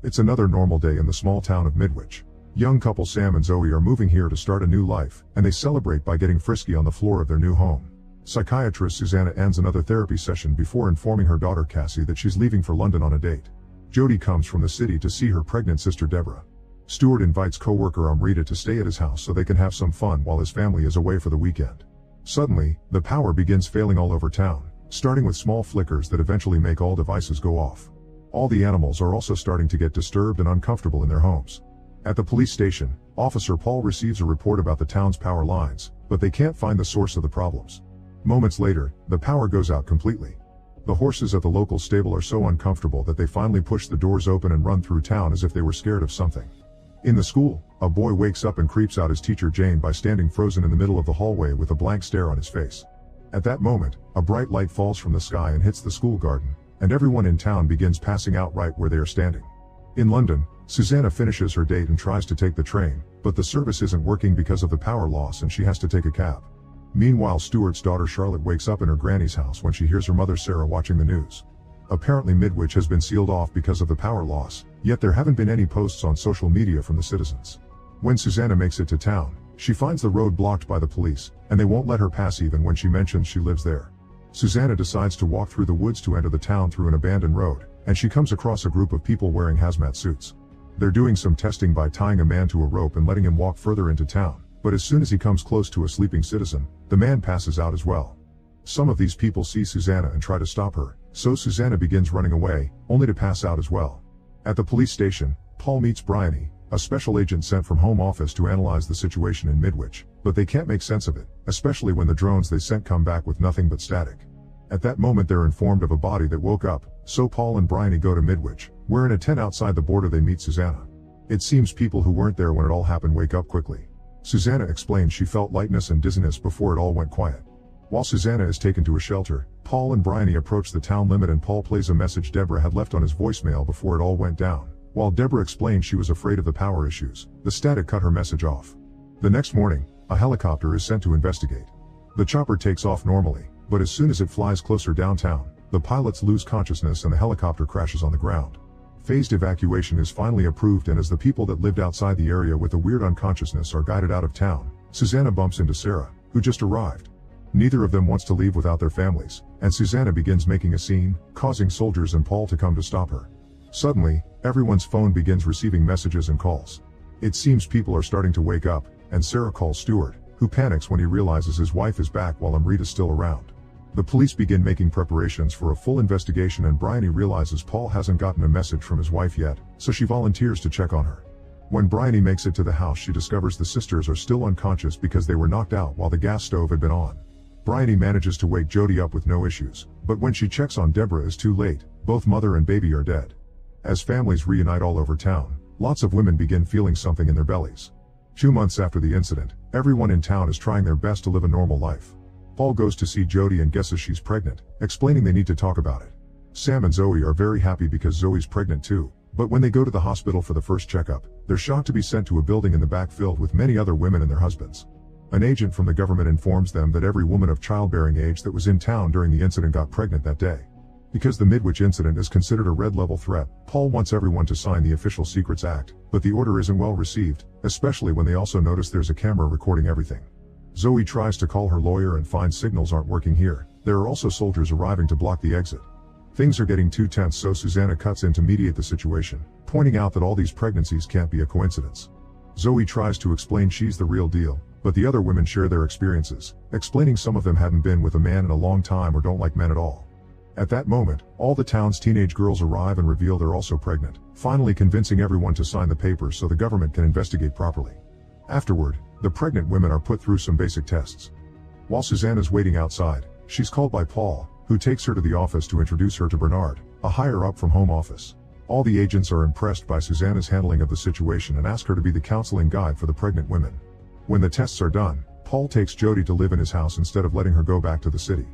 It's another normal day in the small town of Midwich. Young couple Sam and Zoe are moving here to start a new life, and they celebrate by getting frisky on the floor of their new home. Psychiatrist Susanna ends another therapy session before informing her daughter Cassie that she's leaving for London on a date. Jody comes from the city to see her pregnant sister Deborah. Stuart invites co-worker Amrita to stay at his house so they can have some fun while his family is away for the weekend. Suddenly, the power begins failing all over town, starting with small flickers that eventually make all devices go off. All the animals are also starting to get disturbed and uncomfortable in their homes. At the police station, Officer Paul receives a report about the town's power lines, but they can't find the source of the problems. Moments later, the power goes out completely. The horses at the local stable are so uncomfortable that they finally push the doors open and run through town as if they were scared of something. In the school, a boy wakes up and creeps out his teacher Jane by standing frozen in the middle of the hallway with a blank stare on his face. At that moment, a bright light falls from the sky and hits the school garden, and everyone in town begins passing out right where they are standing. In London, Susanna finishes her date and tries to take the train, but the service isn't working because of the power loss and she has to take a cab. Meanwhile, Stuart's daughter Charlotte wakes up in her granny's house when she hears her mother Sarah watching the news. Apparently Midwich has been sealed off because of the power loss, yet there haven't been any posts on social media from the citizens. When Susanna makes it to town, she finds the road blocked by the police, and they won't let her pass even when she mentions she lives there. Susanna decides to walk through the woods to enter the town through an abandoned road, and she comes across a group of people wearing hazmat suits. They're doing some testing by tying a man to a rope and letting him walk further into town, but as soon as he comes close to a sleeping citizen, the man passes out as well. Some of these people see Susanna and try to stop her, so Susanna begins running away, only to pass out as well. At the police station, Paul meets Bryony, a special agent sent from home office to analyze the situation in Midwich, but they can't make sense of it, especially when the drones they sent come back with nothing but static. At that moment they're informed of a body that woke up, so Paul and Bryony go to Midwich, where in a tent outside the border they meet Susanna. It seems people who weren't there when it all happened wake up quickly. Susanna explains she felt lightness and dizziness before it all went quiet. While Susanna is taken to a shelter, Paul and Bryony approach the town limit and Paul plays a message Deborah had left on his voicemail before it all went down. While Deborah explained she was afraid of the power issues, the static cut her message off. The next morning, a helicopter is sent to investigate. The chopper takes off normally, but as soon as it flies closer downtown, the pilots lose consciousness and the helicopter crashes on the ground. Phased evacuation is finally approved, and as the people that lived outside the area with a weird unconsciousness are guided out of town, Susanna bumps into Sarah, who just arrived. Neither of them wants to leave without their families, and Susanna begins making a scene, causing soldiers and Paul to come to stop her. Suddenly, everyone's phone begins receiving messages and calls. It seems people are starting to wake up, and Sarah calls Stuart, who panics when he realizes his wife is back while Amrita's still around. The police begin making preparations for a full investigation, and Bryony realizes Paul hasn't gotten a message from his wife yet, so she volunteers to check on her. When Bryony makes it to the house, she discovers the sisters are still unconscious because they were knocked out while the gas stove had been on. Bryony manages to wake Jody up with no issues, but when she checks on Deborah it's too late, both mother and baby are dead. As families reunite all over town, lots of women begin feeling something in their bellies. 2 months after the incident, everyone in town is trying their best to live a normal life. Paul goes to see Jody and guesses she's pregnant, explaining they need to talk about it. Sam and Zoe are very happy because Zoe's pregnant too, but when they go to the hospital for the first checkup, they're shocked to be sent to a building in the back filled with many other women and their husbands. An agent from the government informs them that every woman of childbearing age that was in town during the incident got pregnant that day. Because the Midwich incident is considered a red-level threat, Paul wants everyone to sign the Official Secrets Act, but the order isn't well received, especially when they also notice there's a camera recording everything. Zoe tries to call her lawyer and finds signals aren't working here. There are also soldiers arriving to block the exit. Things are getting too tense, so Susanna cuts in to mediate the situation, pointing out that all these pregnancies can't be a coincidence. Zoe tries to explain she's the real deal, but the other women share their experiences, explaining some of them hadn't been with a man in a long time or don't like men at all. At that moment, all the town's teenage girls arrive and reveal they're also pregnant, finally convincing everyone to sign the papers so the government can investigate properly. Afterward, the pregnant women are put through some basic tests. While Susanna's waiting outside, she's called by Paul, who takes her to the office to introduce her to Bernard, a higher-up from home office. All the agents are impressed by Susanna's handling of the situation and ask her to be the counseling guide for the pregnant women. When the tests are done, Paul takes Jody to live in his house instead of letting her go back to the city.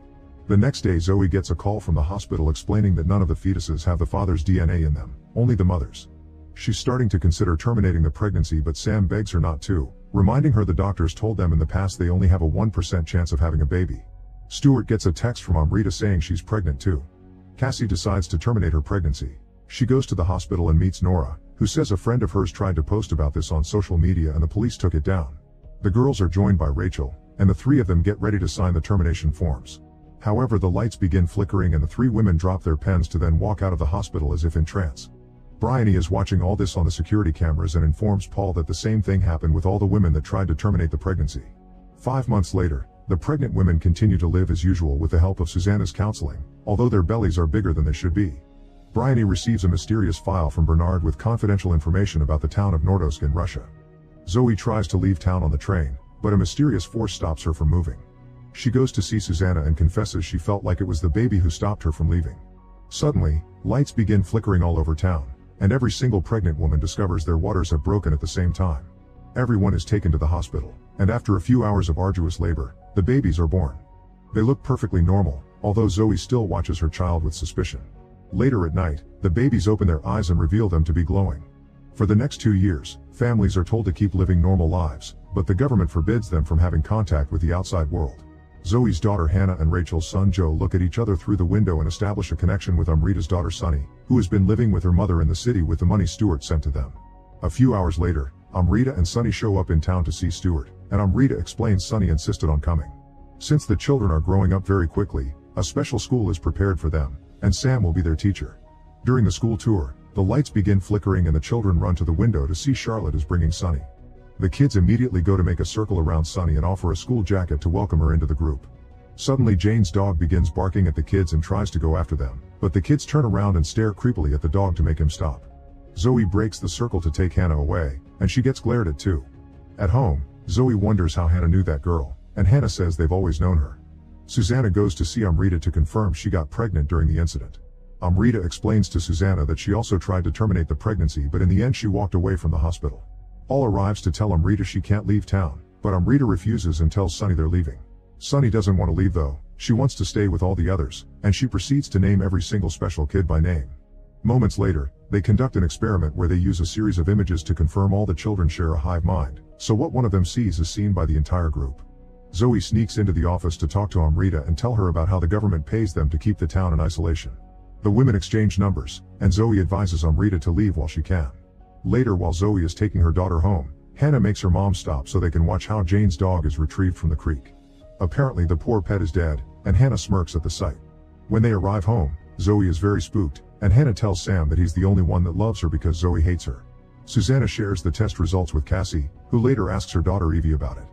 The next day Zoe gets a call from the hospital explaining that none of the fetuses have the father's DNA in them, only the mother's. She's starting to consider terminating the pregnancy, but Sam begs her not to, reminding her the doctors told them in the past they only have a 1% chance of having a baby. Stuart gets a text from Amrita saying she's pregnant too. Cassie decides to terminate her pregnancy. She goes to the hospital and meets Nora, who says a friend of hers tried to post about this on social media and the police took it down. The girls are joined by Rachel, and the three of them get ready to sign the termination forms. However, the lights begin flickering and the three women drop their pens to then walk out of the hospital as if in trance. Bryony is watching all this on the security cameras and informs Paul that the same thing happened with all the women that tried to terminate the pregnancy. 5 months later, the pregnant women continue to live as usual with the help of Susanna's counseling, although their bellies are bigger than they should be. Bryony receives a mysterious file from Bernard with confidential information about the town of Nordosk in Russia. Zoe tries to leave town on the train, but a mysterious force stops her from moving. She goes to see Susanna and confesses she felt like it was the baby who stopped her from leaving. Suddenly, lights begin flickering all over town, and every single pregnant woman discovers their waters have broken at the same time. Everyone is taken to the hospital, and after a few hours of arduous labor, the babies are born. They look perfectly normal, although Zoe still watches her child with suspicion. Later at night, the babies open their eyes and reveal them to be glowing. For the next 2 years, families are told to keep living normal lives, but the government forbids them from having contact with the outside world. Zoe's daughter Hannah and Rachel's son Joe look at each other through the window and establish a connection with Amrita's daughter Sunny, who has been living with her mother in the city with the money Stuart sent to them. A few hours later, Amrita and Sunny show up in town to see Stuart, and Amrita explains Sunny insisted on coming. Since the children are growing up very quickly, a special school is prepared for them, and Sam will be their teacher. During the school tour, the lights begin flickering and the children run to the window to see Charlotte is bringing Sunny. The kids immediately go to make a circle around Sunny and offer a school jacket to welcome her into the group. Suddenly Jane's dog begins barking at the kids and tries to go after them, but the kids turn around and stare creepily at the dog to make him stop. Zoe breaks the circle to take Hannah away, and she gets glared at too. At home, Zoe wonders how Hannah knew that girl, and Hannah says they've always known her. Susanna goes to see Amrita to confirm she got pregnant during the incident. Amrita explains to Susanna that she also tried to terminate the pregnancy, but in the end she walked away from the hospital. Paul arrives to tell Amrita she can't leave town, but Amrita refuses and tells Sunny they're leaving. Sunny doesn't want to leave though, she wants to stay with all the others, and she proceeds to name every single special kid by name. Moments later, they conduct an experiment where they use a series of images to confirm all the children share a hive mind, so what one of them sees is seen by the entire group. Zoe sneaks into the office to talk to Amrita and tell her about how the government pays them to keep the town in isolation. The women exchange numbers, and Zoe advises Amrita to leave while she can. Later, while Zoe is taking her daughter home, Hannah makes her mom stop so they can watch how Jane's dog is retrieved from the creek. Apparently the poor pet is dead, and Hannah smirks at the sight. When they arrive home, Zoe is very spooked, and Hannah tells Sam that he's the only one that loves her because Zoe hates her. Susanna shares the test results with Cassie, who later asks her daughter Evie about it.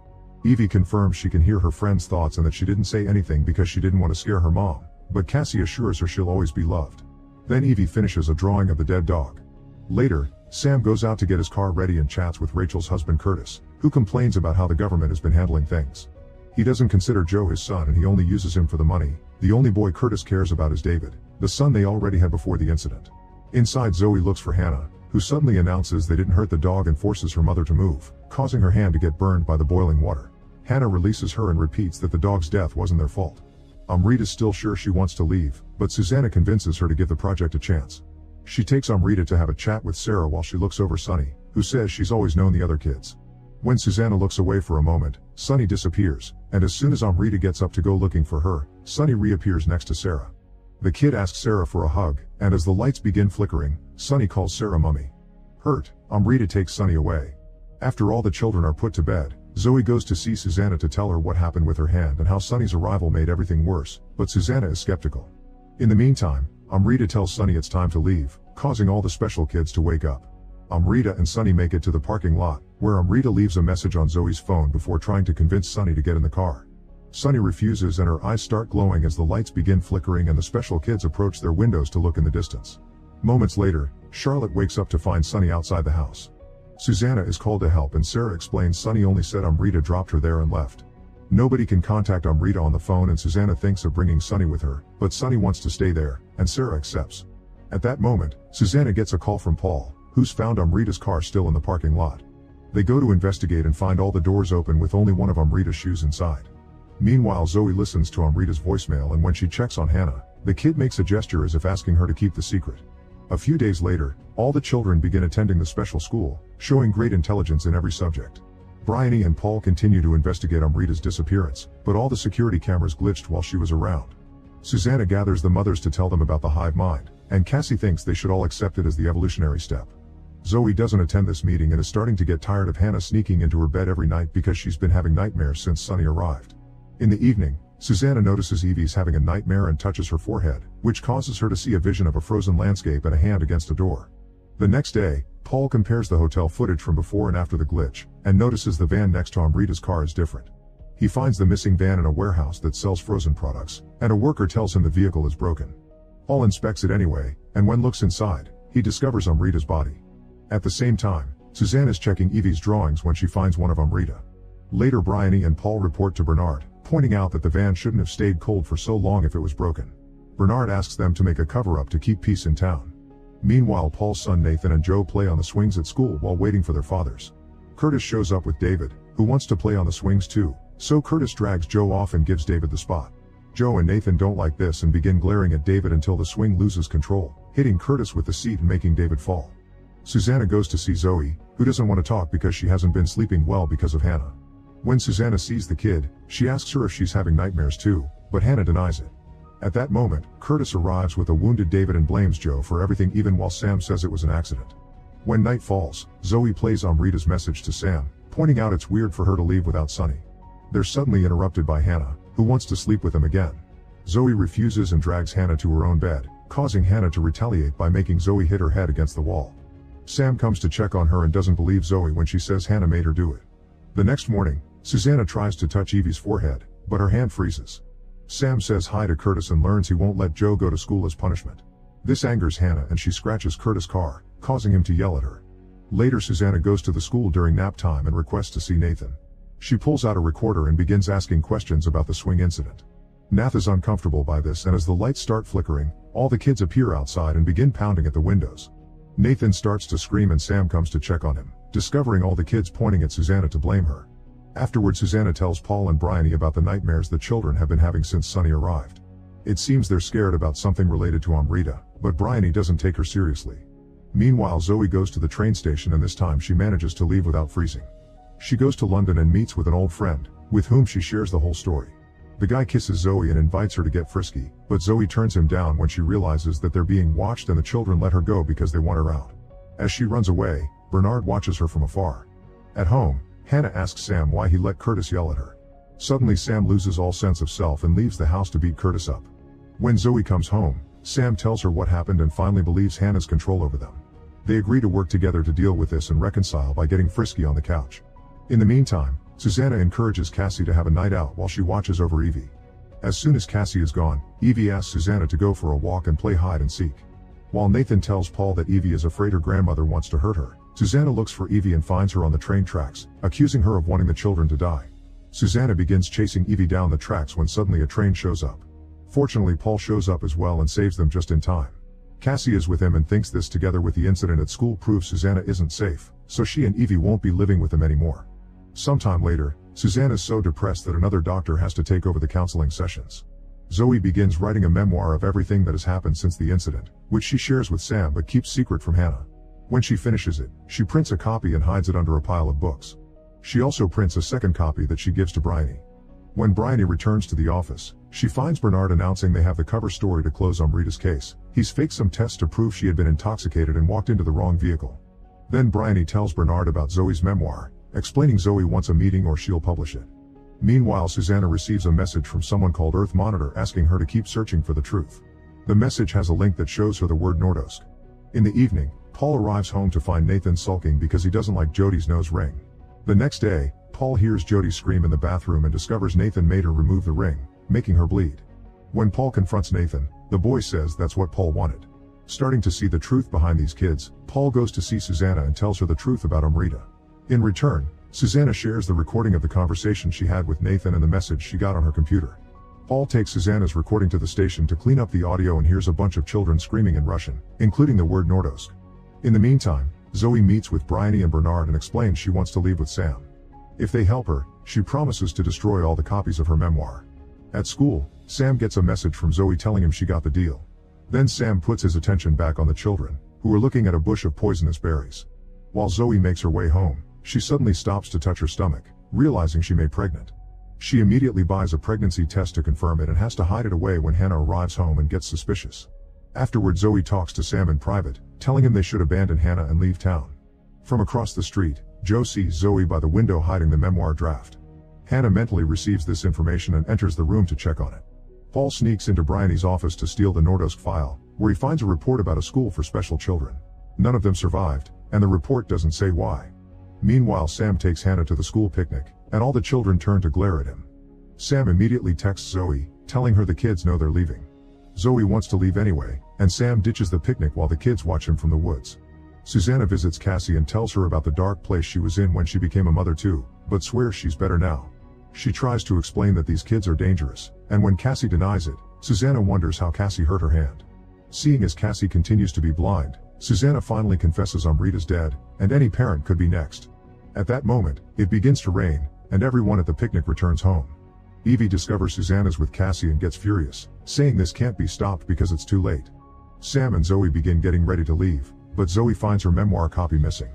Evie confirms she can hear her friend's thoughts and that she didn't say anything because she didn't want to scare her mom, but Cassie assures her she'll always be loved. Then Evie finishes a drawing of the dead dog. Later, Sam goes out to get his car ready and chats with Rachel's husband Curtis, who complains about how the government has been handling things. He doesn't consider Joe his son and he only uses him for the money. The only boy Curtis cares about is David, the son they already had before the incident. Inside, Zoe looks for Hannah, who suddenly announces they didn't hurt the dog and forces her mother to move, causing her hand to get burned by the boiling water. Hannah releases her and repeats that the dog's death wasn't their fault. Amrita's still sure she wants to leave, but Susanna convinces her to give the project a chance. She takes Amrita to have a chat with Sarah while she looks over Sunny, who says she's always known the other kids. When Susanna looks away for a moment, Sunny disappears, and as soon as Amrita gets up to go looking for her, Sunny reappears next to Sarah. The kid asks Sarah for a hug, and as the lights begin flickering, Sunny calls Sarah Mummy. Hurt, Amrita takes Sunny away. After all the children are put to bed, Zoe goes to see Susanna to tell her what happened with her hand and how Sunny's arrival made everything worse, but Susanna is skeptical. In the meantime, Amrita tells Sunny it's time to leave, causing all the special kids to wake up. Amrita and Sunny make it to the parking lot, where Amrita leaves a message on Zoe's phone before trying to convince Sunny to get in the car. Sunny refuses and her eyes start glowing as the lights begin flickering and the special kids approach their windows to look in the distance. Moments later, Charlotte wakes up to find Sunny outside the house. Susanna is called to help and Sarah explains Sunny only said Amrita dropped her there and left. Nobody can contact Amrita on the phone and Susanna thinks of bringing Sunny with her, but Sunny wants to stay there, and Sarah accepts. At that moment, Susanna gets a call from Paul, who's found Amrita's car still in the parking lot. They go to investigate and find all the doors open with only one of Amrita's shoes inside. Meanwhile, Zoe listens to Amrita's voicemail and when she checks on Hannah, the kid makes a gesture as if asking her to keep the secret. A few days later, all the children begin attending the special school, showing great intelligence in every subject. Bryony and Paul continue to investigate Amrita's disappearance, but all the security cameras glitched while she was around. Susanna gathers the mothers to tell them about the hive mind, and Cassie thinks they should all accept it as the evolutionary step. Zoe doesn't attend this meeting and is starting to get tired of Hannah sneaking into her bed every night because she's been having nightmares since Sunny arrived. In the evening, Susanna notices Evie's having a nightmare and touches her forehead, which causes her to see a vision of a frozen landscape and a hand against a door. The next day, Paul compares the hotel footage from before and after the glitch, and notices the van next to Amrita's car is different. He finds the missing van in a warehouse that sells frozen products, and a worker tells him the vehicle is broken. Paul inspects it anyway, and when looks inside, he discovers Amrita's body. At the same time, Suzanne is checking Evie's drawings when she finds one of Amrita. Later Bryony and Paul report to Bernard, pointing out that the van shouldn't have stayed cold for so long if it was broken. Bernard asks them to make a cover-up to keep peace in town. Meanwhile, Paul's son Nathan and Joe play on the swings at school while waiting for their fathers. Curtis shows up with David, who wants to play on the swings too, so Curtis drags Joe off and gives David the spot. Joe and Nathan don't like this and begin glaring at David until the swing loses control, hitting Curtis with the seat and making David fall. Susanna goes to see Zoe, who doesn't want to talk because she hasn't been sleeping well because of Hannah. When Susanna sees the kid, she asks her if she's having nightmares too, but Hannah denies it. At that moment, Curtis arrives with a wounded David and blames Joe for everything even while Sam says it was an accident. When night falls, Zoe plays Amrita's message to Sam, pointing out it's weird for her to leave without Sunny. They're suddenly interrupted by Hannah, who wants to sleep with them again. Zoe refuses and drags Hannah to her own bed, causing Hannah to retaliate by making Zoe hit her head against the wall. Sam comes to check on her and doesn't believe Zoe when she says Hannah made her do it. The next morning, Susanna tries to touch Evie's forehead, but her hand freezes. Sam says hi to Curtis and learns he won't let Joe go to school as punishment. This angers Hannah and she scratches Curtis' car, causing him to yell at her. Later Susanna goes to the school during nap time and requests to see Nathan. She pulls out a recorder and begins asking questions about the swing incident. Nath is uncomfortable by this, and as the lights start flickering, all the kids appear outside and begin pounding at the windows. Nathan starts to scream and Sam comes to check on him, discovering all the kids pointing at Susanna to blame her. Afterward, Susanna tells Paul and Bryony about the nightmares the children have been having since Sunny arrived. It seems they're scared about something related to Amrita, but Bryony doesn't take her seriously. Meanwhile, Zoe goes to the train station and this time she manages to leave without freezing. She goes to London and meets with an old friend, with whom she shares the whole story. The guy kisses Zoe and invites her to get frisky, but Zoe turns him down when she realizes that they're being watched and the children let her go because they want her out. As she runs away, Bernard watches her from afar. At home, Hannah asks Sam why he let Curtis yell at her. Suddenly Sam loses all sense of self and leaves the house to beat Curtis up. When Zoe comes home, Sam tells her what happened and finally believes Hannah's control over them. They agree to work together to deal with this and reconcile by getting frisky on the couch. In the meantime, Susanna encourages Cassie to have a night out while she watches over Evie. As soon as Cassie is gone, Evie asks Susanna to go for a walk and play hide and seek. While Nathan tells Paul that Evie is afraid her grandmother wants to hurt her, Susanna looks for Evie and finds her on the train tracks, accusing her of wanting the children to die. Susanna begins chasing Evie down the tracks when suddenly a train shows up. Fortunately, Paul shows up as well and saves them just in time. Cassie is with him and thinks this together with the incident at school proves Susanna isn't safe, so she and Evie won't be living with them anymore. Sometime later, Susanna is so depressed that another doctor has to take over the counseling sessions. Zoe begins writing a memoir of everything that has happened since the incident, which she shares with Sam but keeps secret from Hannah. When she finishes it, she prints a copy and hides it under a pile of books. She also prints a second copy that she gives to Bryony. When Bryony returns to the office, she finds Bernard announcing they have the cover story to close Amrita's case. He's faked some tests to prove she had been intoxicated and walked into the wrong vehicle. Then Bryony tells Bernard about Zoe's memoir, explaining Zoe wants a meeting or she'll publish it. Meanwhile, Susanna receives a message from someone called Earth Monitor asking her to keep searching for the truth. The message has a link that shows her the word Nordosk. In the evening, Paul arrives home to find Nathan sulking because he doesn't like Jody's nose ring. The next day, Paul hears Jody scream in the bathroom and discovers Nathan made her remove the ring, making her bleed. When Paul confronts Nathan, the boy says that's what Paul wanted. Starting to see the truth behind these kids, Paul goes to see Susanna and tells her the truth about Amrita. In return, Susanna shares the recording of the conversation she had with Nathan and the message she got on her computer. Paul takes Susanna's recording to the station to clean up the audio and hears a bunch of children screaming in Russian, including the word Nordosk. In the meantime, Zoe meets with Bryony and Bernard and explains she wants to leave with Sam. If they help her, she promises to destroy all the copies of her memoir. At school, Sam gets a message from Zoe telling him she got the deal. Then Sam puts his attention back on the children, who are looking at a bush of poisonous berries. While Zoe makes her way home, she suddenly stops to touch her stomach, realizing she may be pregnant. She immediately buys a pregnancy test to confirm it and has to hide it away when Hannah arrives home and gets suspicious. Afterward, Zoe talks to Sam in private, telling him they should abandon Hannah and leave town. From across the street, Joe sees Zoe by the window hiding the memoir draft. Hannah mentally receives this information and enters the room to check on it. Paul sneaks into Bryony's office to steal the Nordosk file, where he finds a report about a school for special children. None of them survived, and the report doesn't say why. Meanwhile, Sam takes Hannah to the school picnic, and all the children turn to glare at him. Sam immediately texts Zoe, telling her the kids know they're leaving. Zoe wants to leave anyway, and Sam ditches the picnic while the kids watch him from the woods. Susanna visits Cassie and tells her about the dark place she was in when she became a mother too, but swears she's better now. She tries to explain that these kids are dangerous, and when Cassie denies it, Susanna wonders how Cassie hurt her hand. Seeing as Cassie continues to be blind, Susanna finally confesses Amrita's dead, and any parent could be next. At that moment, it begins to rain, and everyone at the picnic returns home. Evie discovers Susanna's with Cassie and gets furious, saying this can't be stopped because it's too late. Sam and Zoe begin getting ready to leave, but Zoe finds her memoir copy missing.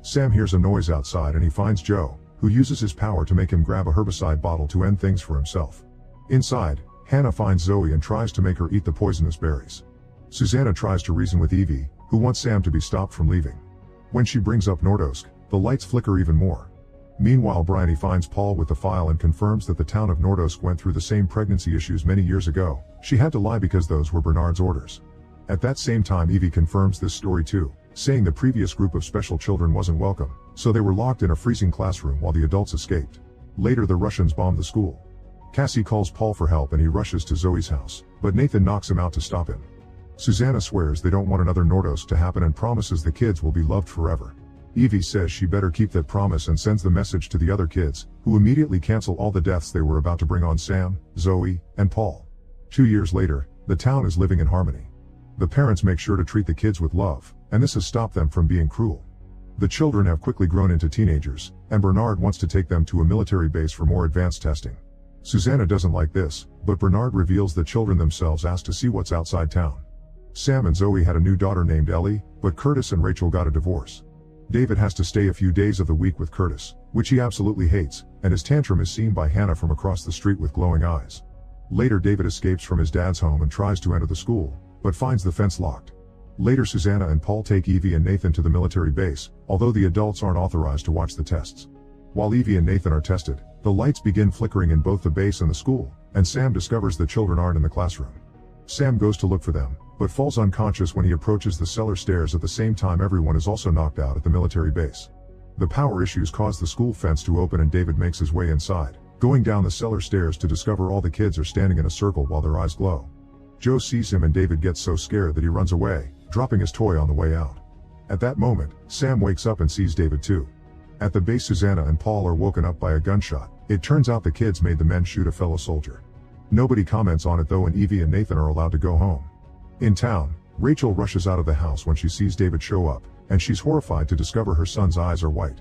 Sam hears a noise outside and he finds Joe, who uses his power to make him grab a herbicide bottle to end things for himself. Inside, Hannah finds Zoe and tries to make her eat the poisonous berries. Susanna tries to reason with Evie, who wants Sam to be stopped from leaving. When she brings up Nordosk, the lights flicker even more. Meanwhile, Bryony finds Paul with the file and confirms that the town of Nordosk went through the same pregnancy issues many years ago. She had to lie because those were Bernard's orders. At that same time, Evie confirms this story too, saying the previous group of special children wasn't welcome, so they were locked in a freezing classroom while the adults escaped. Later, the Russians bombed the school. Cassie calls Paul for help and he rushes to Zoe's house, but Nathan knocks him out to stop him. Susanna swears they don't want another Nordosk to happen and promises the kids will be loved forever. Evie says she better keep that promise and sends the message to the other kids, who immediately cancel all the deaths they were about to bring on Sam, Zoe, and Paul. 2 years later, the town is living in harmony. The parents make sure to treat the kids with love, and this has stopped them from being cruel. The children have quickly grown into teenagers, and Bernard wants to take them to a military base for more advanced testing. Susanna doesn't like this, but Bernard reveals the children themselves asked to see what's outside town. Sam and Zoe had a new daughter named Ellie, but Curtis and Rachel got a divorce. David has to stay a few days of the week with Curtis, which he absolutely hates, and his tantrum is seen by Hannah from across the street with glowing eyes. Later, David escapes from his dad's home and tries to enter the school, but finds the fence locked. Later, Susanna and Paul take Evie and Nathan to the military base, although the adults aren't authorized to watch the tests. While Evie and Nathan are tested, the lights begin flickering in both the base and the school, and Sam discovers the children aren't in the classroom. Sam goes to look for them, but falls unconscious when he approaches the cellar stairs. At the same time, everyone is also knocked out at the military base. The power issues cause the school fence to open and David makes his way inside, going down the cellar stairs to discover all the kids are standing in a circle while their eyes glow. Joe sees him and David gets so scared that he runs away, dropping his toy on the way out. At that moment, Sam wakes up and sees David too. At the base, Susanna and Paul are woken up by a gunshot. It turns out the kids made the men shoot a fellow soldier. Nobody comments on it though, and Evie and Nathan are allowed to go home. In town, Rachel rushes out of the house when she sees David show up, and she's horrified to discover her son's eyes are white.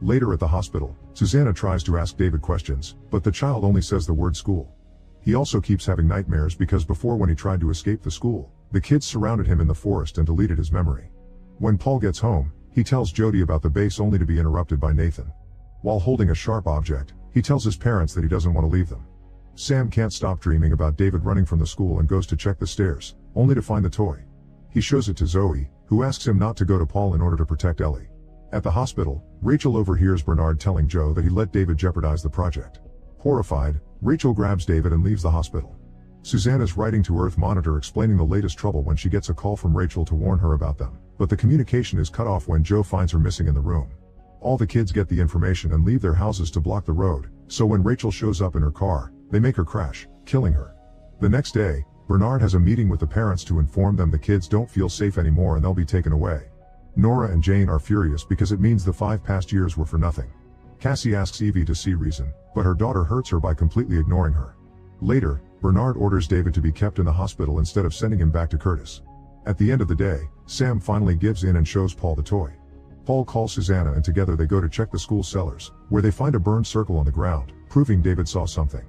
Later at the hospital, Susanna tries to ask David questions, but the child only says the word school. He also keeps having nightmares because before, when he tried to escape the school, the kids surrounded him in the forest and deleted his memory. When Paul gets home, he tells Jody about the base only to be interrupted by Nathan. While holding a sharp object, he tells his parents that he doesn't want to leave them. Sam can't stop dreaming about David running from the school and goes to check the stairs, only to find the toy. He shows it to Zoe, who asks him not to go to Paul in order to protect Ellie. At the hospital, Rachel overhears Bernard telling Joe that he let David jeopardize the project. Horrified, Rachel grabs David and leaves the hospital. Susanna's writing to Earth Monitor explaining the latest trouble when she gets a call from Rachel to warn her about them, but the communication is cut off when Joe finds her missing in the room. All the kids get the information and leave their houses to block the road, so when Rachel shows up in her car, they make her crash, killing her. The next day, Bernard has a meeting with the parents to inform them the kids don't feel safe anymore and they'll be taken away. Nora and Jane are furious because it means the 5 past years were for nothing. Cassie asks Evie to see reason, but her daughter hurts her by completely ignoring her. Later, Bernard orders David to be kept in the hospital instead of sending him back to Curtis. At the end of the day, Sam finally gives in and shows Paul the toy. Paul calls Susanna and together they go to check the school cellars, where they find a burned circle on the ground, proving David saw something.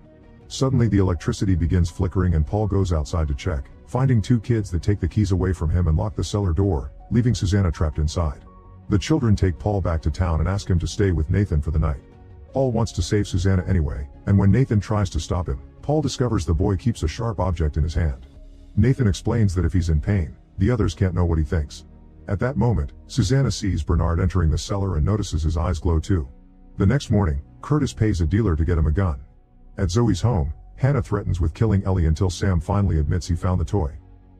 Suddenly the electricity begins flickering and Paul goes outside to check, finding 2 kids that take the keys away from him and lock the cellar door, leaving Susanna trapped inside. The children take Paul back to town and ask him to stay with Nathan for the night. Paul wants to save Susanna anyway, and when Nathan tries to stop him, Paul discovers the boy keeps a sharp object in his hand. Nathan explains that if he's in pain, the others can't know what he thinks. At that moment, Susanna sees Bernard entering the cellar and notices his eyes glow too. The next morning, Curtis pays a dealer to get him a gun. At Zoe's home, Hannah threatens with killing Ellie until Sam finally admits he found the toy.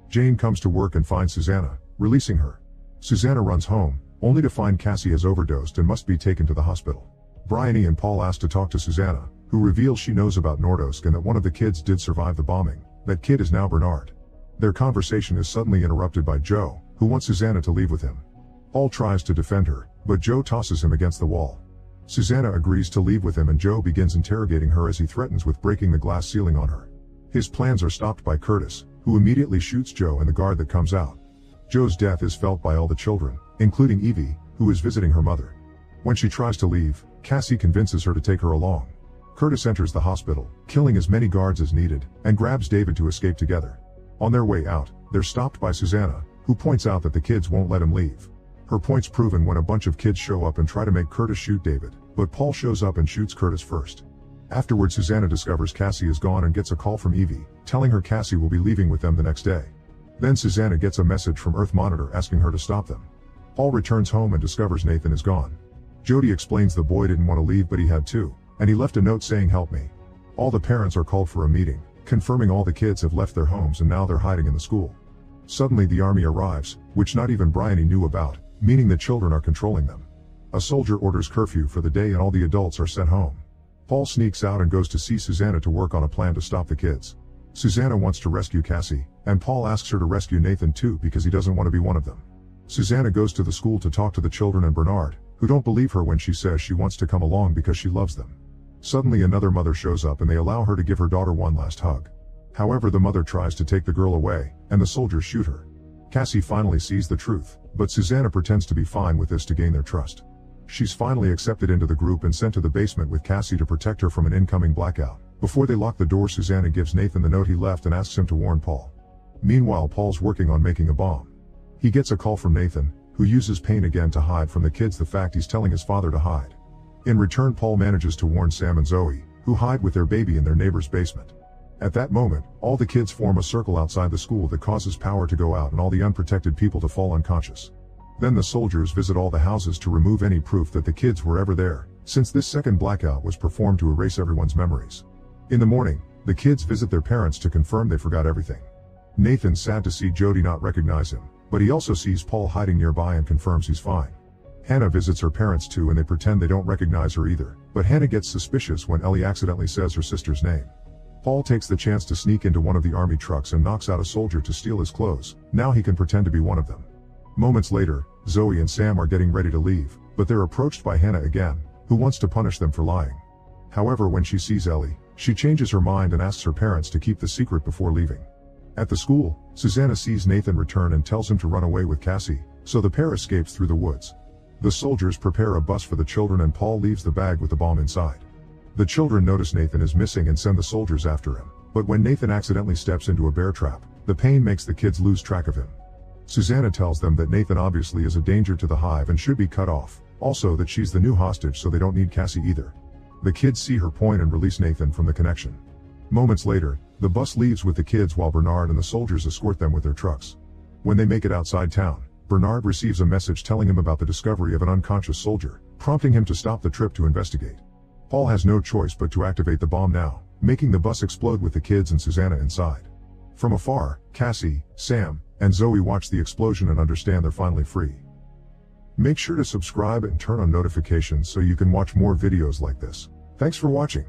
Jane comes to work and finds Susanna, releasing her. Susanna runs home, only to find Cassie has overdosed and must be taken to the hospital. Bryony and Paul ask to talk to Susanna, who reveals she knows about Nordosk and that one of the kids did survive the bombing. That kid is now Bernard. Their conversation is suddenly interrupted by Joe, who wants Susanna to leave with him. Paul tries to defend her, but Joe tosses him against the wall. Susanna agrees to leave with him and Joe begins interrogating her as he threatens with breaking the glass ceiling on her. His plans are stopped by Curtis, who immediately shoots Joe and the guard that comes out. Joe's death is felt by all the children, including Evie, who is visiting her mother. When she tries to leave, Cassie convinces her to take her along. Curtis enters the hospital, killing as many guards as needed, and grabs David to escape together. On their way out, they're stopped by Susanna, who points out that the kids won't let him leave. Her point's proven when a bunch of kids show up and try to make Curtis shoot David, but Paul shows up and shoots Curtis first. Afterward, Susanna discovers Cassie is gone and gets a call from Evie, telling her Cassie will be leaving with them the next day. Then Susanna gets a message from Earth Monitor asking her to stop them. Paul returns home and discovers Nathan is gone. Jody explains the boy didn't want to leave but he had to, and he left a note saying help me. All the parents are called for a meeting, confirming all the kids have left their homes and now they're hiding in the school. Suddenly the army arrives, which not even Bryony knew about, meaning the children are controlling them. A soldier orders curfew for the day and all the adults are sent home. Paul sneaks out and goes to see Susanna to work on a plan to stop the kids. Susanna wants to rescue Cassie, and Paul asks her to rescue Nathan too because he doesn't want to be one of them. Susanna goes to the school to talk to the children and Bernard, who don't believe her when she says she wants to come along because she loves them. Suddenly another mother shows up and they allow her to give her daughter one last hug. However, the mother tries to take the girl away, and the soldiers shoot her. Cassie finally sees the truth, but Susanna pretends to be fine with this to gain their trust. She's finally accepted into the group and sent to the basement with Cassie to protect her from an incoming blackout. Before they lock the door, Susanna gives Nathan the note he left and asks him to warn Paul. Meanwhile, Paul's working on making a bomb. He gets a call from Nathan, who uses pain again to hide from the kids the fact he's telling his father to hide. In return, Paul manages to warn Sam and Zoe, who hide with their baby in their neighbor's basement. At that moment, all the kids form a circle outside the school that causes power to go out and all the unprotected people to fall unconscious. Then the soldiers visit all the houses to remove any proof that the kids were ever there, since this second blackout was performed to erase everyone's memories. In the morning, the kids visit their parents to confirm they forgot everything. Nathan's sad to see Jody not recognize him, but he also sees Paul hiding nearby and confirms he's fine. Hannah visits her parents too and they pretend they don't recognize her either, but Hannah gets suspicious when Ellie accidentally says her sister's name. Paul takes the chance to sneak into one of the army trucks and knocks out a soldier to steal his clothes. Now he can pretend to be one of them. Moments later, Zoe and Sam are getting ready to leave, but they're approached by Hannah again, who wants to punish them for lying. However, when she sees Ellie, she changes her mind and asks her parents to keep the secret before leaving. At the school, Susanna sees Nathan return and tells him to run away with Cassie, so the pair escapes through the woods. The soldiers prepare a bus for the children and Paul leaves the bag with the bomb inside. The children notice Nathan is missing and send the soldiers after him, but when Nathan accidentally steps into a bear trap, the pain makes the kids lose track of him. Susanna tells them that Nathan obviously is a danger to the hive and should be cut off, also that she's the new hostage so they don't need Cassie either. The kids see her point and release Nathan from the connection. Moments later, the bus leaves with the kids while Bernard and the soldiers escort them with their trucks. When they make it outside town, Bernard receives a message telling him about the discovery of an unconscious soldier, prompting him to stop the trip to investigate. Paul has no choice but to activate the bomb now, making the bus explode with the kids and Susanna inside. From afar, Cassie, Sam, and Zoe watch the explosion and understand they're finally free. Make sure to subscribe and turn on notifications so you can watch more videos like this. Thanks for watching.